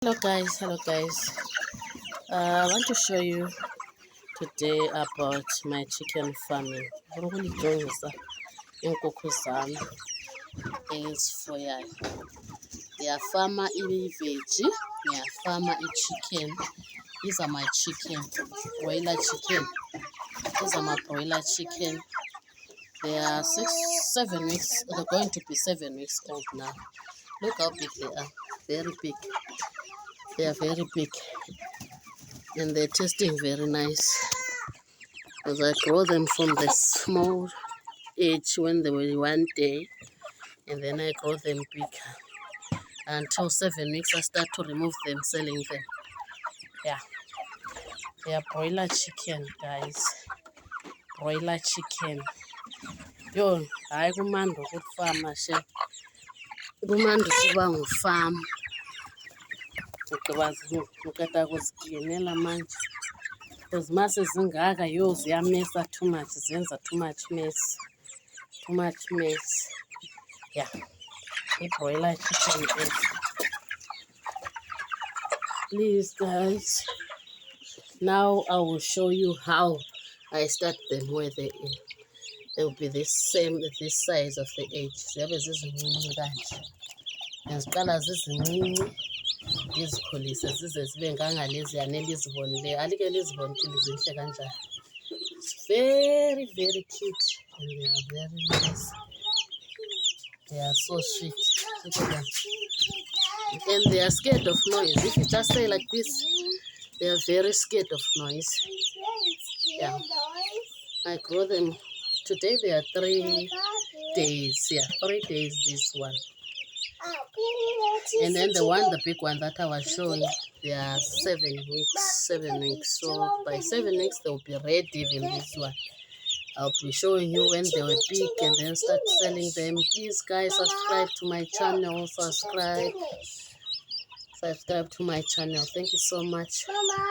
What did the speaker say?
Hello guys. I want to show you today about my chicken farming. Ngikujongisa iinkukhu zami ezifuyayo. Ndiyafama iveji, ndiyafama ichicken. These are my chicken, broiler chicken. These are my broiler chicken. They are 7 weeks. They're going to be 7 weeks old now. Look how big they are. Very big. They are very big. And they're tasting very nice, because I grow them from the small age when they were 1 day, and then I grow them bigger until 7 weeks. I start to remove them, selling them. Yeah, they are broiler chicken, guys. Broiler chicken. Yo, hayi kumandi ukufama she. Kumandi ukuba ngufama. Uqeda kuziginela manje. Because mase zingaka yo ziyamesa too much, zenza too much mess. Too much mess. Yeah. Broiler chicken is. Please guys. Now I will show you how I start them where they will be the same, this size of the egg. Ziyabe zizincinci kanje. Ngiziqala zizincinci. Ngizikhulise zize zibe ngangaleziyana elizibonileyo. Alike lizibonile zinhle kanjani. It's very, very cute, and they are very nice. They are so sweet. Look at them. And they are scared of noise. If you just say like this, they are very scared of noise. Yeah. I grow them. Today they are 3 days. Yeah, 3 days this one. And then the big one that I was showing, they are 7 weeks. 7 weeks. So by 7 weeks they will be ready. Even this one, I'll be showing you when they were big and then start selling them. Please guys, subscribe to my channel. Subscribe to my channel. Thank you so much.